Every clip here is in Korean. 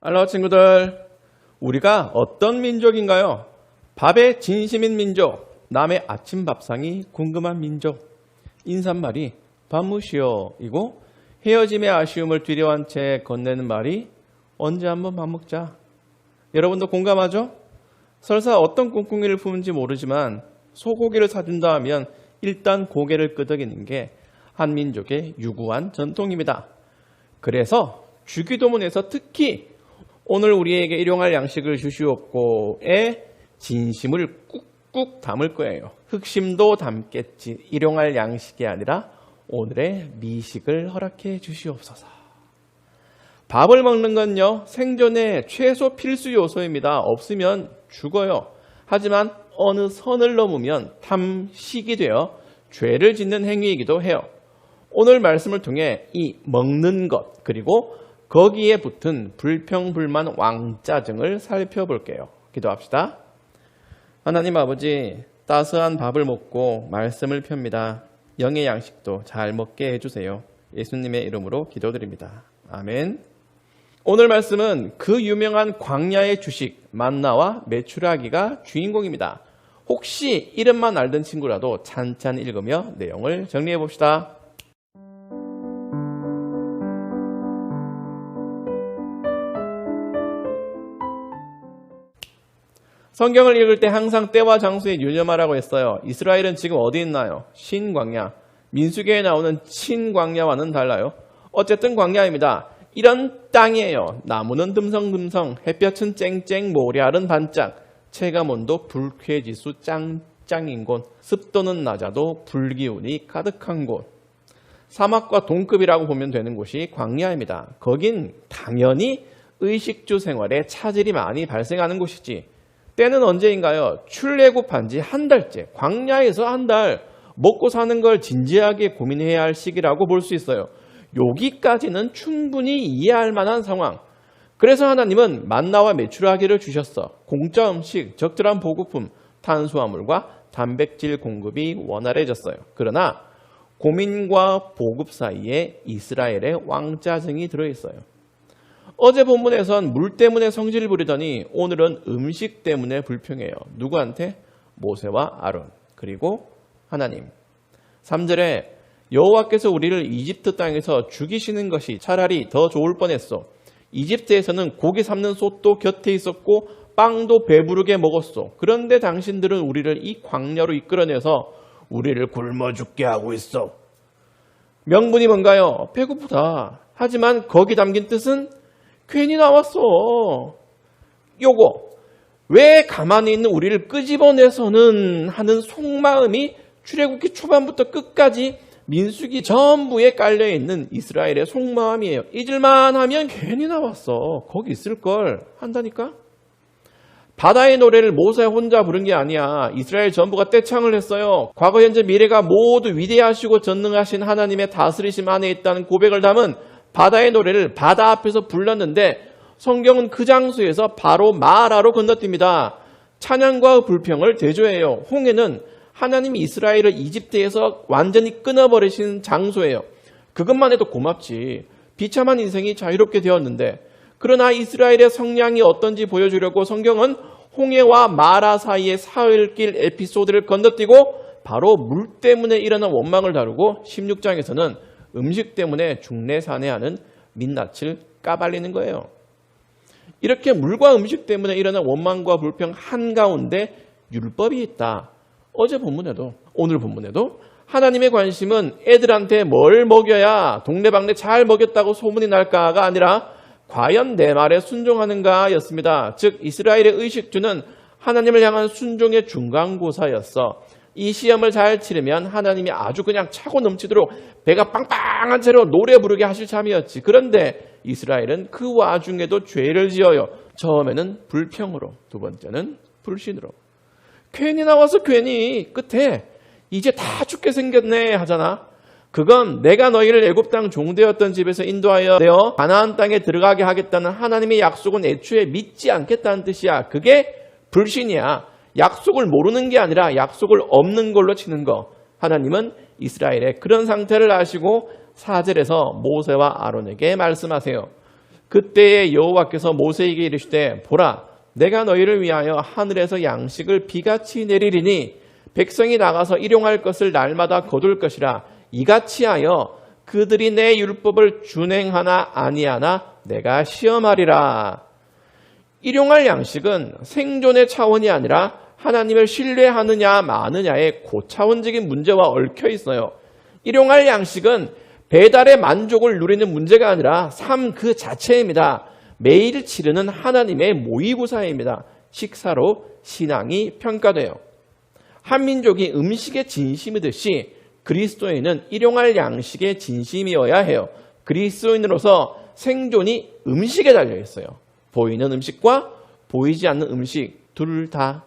할로 친구들, 우리가 어떤 민족인가요? 밥에 진심인 민족, 남의 아침 밥상이 궁금한 민족. 인사말이 밥무시오 이고 헤어짐의 아쉬움을 뒤려한 채 건네는 말이 언제 한번 밥 먹자. 여러분도 공감하죠? 설사 어떤 꿍꿍이를 품은지 모르지만 소고기를 사준다 하면 일단 고개를 끄덕이는 게 한 민족의 유구한 전통입니다. 그래서 주기도문에서 특히 오늘 우리에게 일용할 양식을 주시옵고의 진심을 꾹꾹 담을 거예요. 흑심도 담겠지. 일용할 양식이 아니라 오늘의 미식을 허락해 주시옵소서. 밥을 먹는 건요, 생존의 최소 필수 요소입니다. 없으면 죽어요. 하지만 어느 선을 넘으면 탐식이 되어 죄를 짓는 행위이기도 해요. 오늘 말씀을 통해 이 먹는 것, 그리고 거기에 붙은 불평불만 왕짜증을 살펴볼게요. 기도합시다. 하나님 아버지, 따스한 밥을 먹고 말씀을 펴니다. 영의 양식도 잘 먹게 해주세요. 예수님의 이름으로 기도드립니다. 아멘. 오늘 말씀은 그 유명한 광야의 주식 만나와 메추라기가 주인공입니다. 혹시 이름만 알던 친구라도 찬찬히 읽으며 내용을 정리해 봅시다. 성경을 읽을 때 항상 때와 장소에 유념하라고 했어요. 이스라엘은 지금 어디 있나요? 신광야. 민수기에 나오는 친광야와는 달라요. 어쨌든 광야입니다. 이런 땅이에요. 나무는 듬성듬성, 햇볕은 쨍쨍, 모래알은 반짝, 체감온도 불쾌지수 짱짱인 곳, 습도는 낮아도 불기운이 가득한 곳. 사막과 동급이라고 보면 되는 곳이 광야입니다. 거긴 당연히 의식주 생활에 차질이 많이 발생하는 곳이지. 때는 언제인가요? 출애굽한 지 한 달째, 광야에서 한 달, 먹고 사는 걸 진지하게 고민해야 할 시기라고 볼 수 있어요. 여기까지는 충분히 이해할 만한 상황. 그래서 하나님은 만나와 메추라기를 주셨어. 공짜 음식, 적절한 보급품, 탄수화물과 단백질 공급이 원활해졌어요. 그러나 고민과 보급 사이에 이스라엘의 왕짜증이 들어있어요. 어제 본문에선 물 때문에 성질을 부리더니 오늘은 음식 때문에 불평해요. 누구한테? 모세와 아론, 그리고 하나님. 3절에 여호와께서 우리를 이집트 땅에서 죽이시는 것이 차라리 더 좋을 뻔했어. 이집트에서는 고기 삶는 솥도 곁에 있었고 빵도 배부르게 먹었어. 그런데 당신들은 우리를 이 광야로 이끌어내서 우리를 굶어 죽게 하고 있어. 명분이 뭔가요? 배고프다. 하지만 거기 담긴 뜻은 괜히 나왔어. 요거 왜 가만히 있는 우리를 끄집어내서는 하는 속마음이 출애굽기 초반부터 끝까지 민수기 전부에 깔려있는 이스라엘의 속마음이에요. 잊을만 하면 괜히 나왔어. 거기 있을걸 한다니까. 바다의 노래를 모세 혼자 부른 게 아니야. 이스라엘 전부가 떼창을 했어요. 과거 현재 미래가 모두 위대하시고 전능하신 하나님의 다스리심 안에 있다는 고백을 담은 바다의 노래를 바다 앞에서 불렀는데 성경은 그 장소에서 바로 마라로 건너뜁니다. 찬양과 불평을 대조해요. 홍해는 하나님이 이스라엘을 이집트에서 완전히 끊어버리신 장소예요. 그것만 해도 고맙지. 비참한 인생이 자유롭게 되었는데, 그러나 이스라엘의 성량이 어떤지 보여주려고 성경은 홍해와 마라 사이의 사흘길 에피소드를 건너뛰고 바로 물 때문에 일어난 원망을 다루고 16장에서는 음식 때문에 중내산해하는 민낯을 까발리는 거예요. 이렇게 물과 음식 때문에 일어난 원망과 불평 한가운데 율법이 있다. 어제 본문에도 오늘 본문에도 하나님의 관심은 애들한테 뭘 먹여야 동네방네 잘 먹였다고 소문이 날까가 아니라 과연 내 말에 순종하는가 였습니다. 즉 이스라엘의 의식주는 하나님을 향한 순종의 중간고사였어. 이 시험을 잘 치르면 하나님이 아주 그냥 차고 넘치도록 배가 빵빵한 채로 노래 부르게 하실 참이었지. 그런데 이스라엘은 그 와중에도 죄를 지어요. 처음에는 불평으로, 두 번째는 불신으로. 괜히 나와서 괜히 끝에 이제 다 죽게 생겼네 하잖아. 그건 내가 너희를 애굽 땅 종되었던 집에서 인도하여 내어 가나안 땅에 들어가게 하겠다는 하나님의 약속은 애초에 믿지 않겠다는 뜻이야. 그게 불신이야. 약속을 모르는 게 아니라 약속을 없는 걸로 치는 거. 하나님은 이스라엘의 그런 상태를 아시고 4절에서 모세와 아론에게 말씀하세요. 그때에 여호와께서 모세에게 이르시되 보라 내가 너희를 위하여 하늘에서 양식을 비같이 내리리니 백성이 나가서 일용할 것을 날마다 거둘 것이라 이같이 하여 그들이 내 율법을 준행하나 아니하나 내가 시험하리라. 일용할 양식은 생존의 차원이 아니라 하나님을 신뢰하느냐 마느냐의 고차원적인 문제와 얽혀 있어요. 일용할 양식은 배달의 만족을 누리는 문제가 아니라 삶 그 자체입니다. 매일 치르는 하나님의 모의고사입니다. 식사로 신앙이 평가돼요. 한민족이 음식의 진심이듯이 그리스도인은 일용할 양식의 진심이어야 해요. 그리스도인으로서 생존이 음식에 달려 있어요. 보이는 음식과 보이지 않는 음식 둘 다.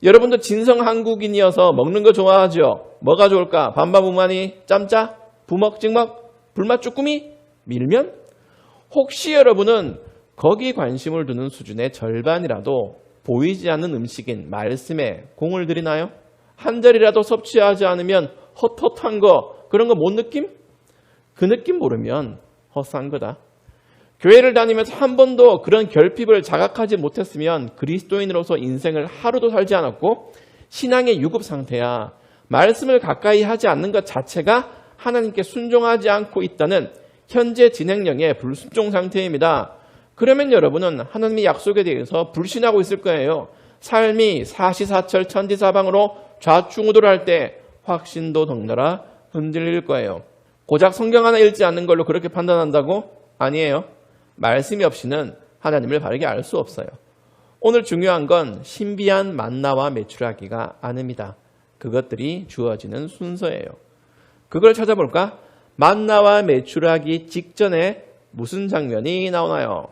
여러분도 진성 한국인이어서 먹는 거 좋아하죠? 뭐가 좋을까? 반반무마니, 짬짜, 부먹, 찍먹, 불맛 쭈꾸미, 밀면? 혹시 여러분은 거기 관심을 두는 수준의 절반이라도 보이지 않는 음식인 말씀에 공을 들이나요? 한 자리라도 섭취하지 않으면 헛헛한 거, 그런 거 못 느낌? 그 느낌 모르면 헛산 거다. 교회를 다니면서 한 번도 그런 결핍을 자각하지 못했으면 그리스도인으로서 인생을 하루도 살지 않았고 신앙의 유급 상태야. 말씀을 가까이 하지 않는 것 자체가 하나님께 순종하지 않고 있다는 현재 진행형의 불순종 상태입니다. 그러면 여러분은 하나님의 약속에 대해서 불신하고 있을 거예요. 삶이 사시사철 천지사방으로 좌충우돌할 때 확신도 덩달아 흔들릴 거예요. 고작 성경 하나 읽지 않는 걸로 그렇게 판단한다고? 아니에요. 말씀이 없이는 하나님을 바르게 알 수 없어요. 오늘 중요한 건 신비한 만나와 메추라기가 아닙니다. 그것들이 주어지는 순서예요. 그걸 찾아볼까? 만나와 메추라기 직전에 무슨 장면이 나오나요?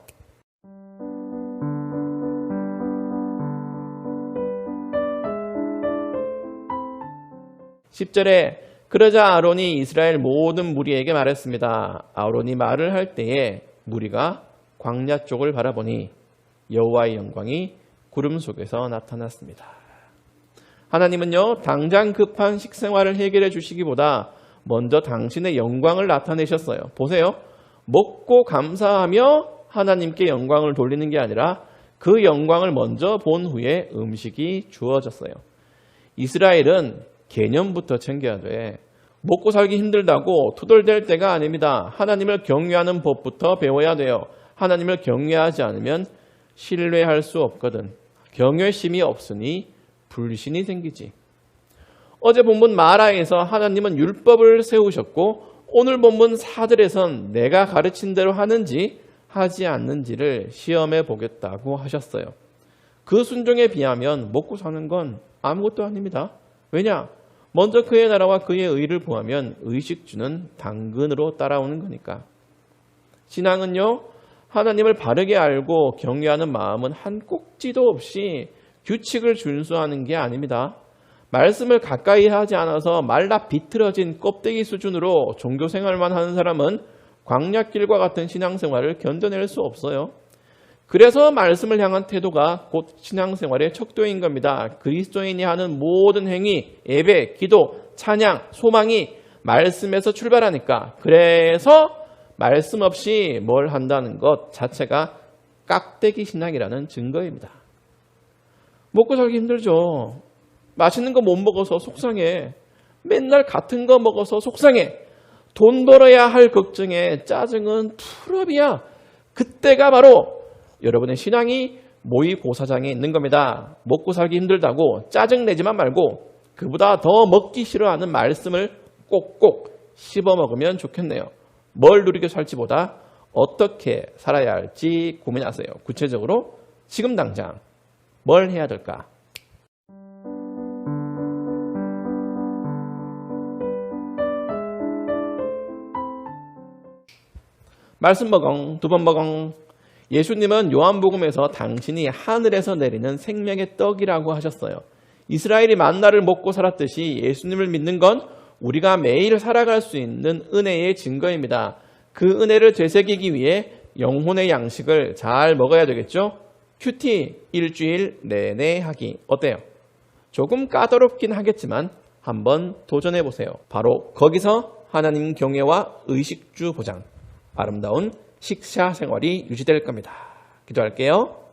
10절에 그러자 아론이 이스라엘 모든 무리에게 말했습니다. 아론이 말을 할 때에 무리가 광야 쪽을 바라보니 여호와의 영광이 구름 속에서 나타났습니다. 하나님은요, 당장 급한 식생활을 해결해 주시기보다 먼저 당신의 영광을 나타내셨어요. 보세요. 먹고 감사하며 하나님께 영광을 돌리는 게 아니라 그 영광을 먼저 본 후에 음식이 주어졌어요. 이스라엘은 개념부터 챙겨야 돼. 먹고 살기 힘들다고 투덜댈 때가 아닙니다. 하나님을 경외하는 법부터 배워야 돼요. 하나님을 경외하지 않으면 신뢰할 수 없거든. 경외심이 없으니 불신이 생기지. 어제 본문 마라에서 하나님은 율법을 세우셨고 오늘 본문 사들에선 내가 가르친 대로 하는지 하지 않는지를 시험해 보겠다고 하셨어요. 그 순종에 비하면 먹고 사는 건 아무것도 아닙니다. 왜냐? 먼저 그의 나라와 그의 의를 구하면 의식주는 당근으로 따라오는 거니까. 신앙은요, 하나님을 바르게 알고 경외하는 마음은 한 꼭지도 없이 규칙을 준수하는 게 아닙니다. 말씀을 가까이 하지 않아서 말라 비틀어진 껍데기 수준으로 종교생활만 하는 사람은 광야길과 같은 신앙생활을 견뎌낼 수 없어요. 그래서 말씀을 향한 태도가 곧 신앙생활의 척도인 겁니다. 그리스도인이 하는 모든 행위, 예배, 기도, 찬양, 소망이 말씀에서 출발하니까. 그래서 말씀 없이 뭘 한다는 것 자체가 깍대기 신앙이라는 증거입니다. 먹고 살기 힘들죠. 맛있는 거 못 먹어서 속상해. 맨날 같은 거 먹어서 속상해. 돈 벌어야 할 걱정에 짜증은 풀업이야. 그때가 바로 여러분의 신앙이 모의고사장에 있는 겁니다. 먹고 살기 힘들다고 짜증내지만 말고 그보다 더 먹기 싫어하는 말씀을 꼭꼭 씹어 먹으면 좋겠네요. 뭘 누리게 살지보다 어떻게 살아야 할지 고민하세요. 구체적으로 지금 당장 뭘 해야 될까? 말씀 먹엉, 두 번 먹엉. 예수님은 요한복음에서 당신이 하늘에서 내리는 생명의 떡이라고 하셨어요. 이스라엘이 만나를 먹고 살았듯이 예수님을 믿는 건 우리가 매일 살아갈 수 있는 은혜의 증거입니다. 그 은혜를 되새기기 위해 영혼의 양식을 잘 먹어야 되겠죠? 큐티 일주일 내내 하기 어때요? 조금 까다롭긴 하겠지만 한번 도전해 보세요. 바로 거기서 하나님 경외와 의식주 보장, 아름다운 식사 생활이 유지될 겁니다. 기도할게요.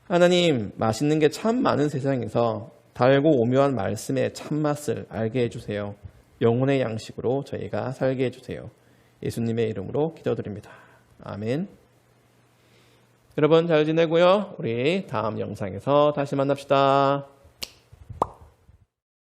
하나님, 맛있는 게 참 많은 세상에서 달고 오묘한 말씀의 참맛을 알게 해주세요. 영혼의 양식으로 저희가 살게 해주세요. 예수님의 이름으로 기도드립니다. 아멘. 여러분 잘 지내고요. 우리 다음 영상에서 다시 만납시다.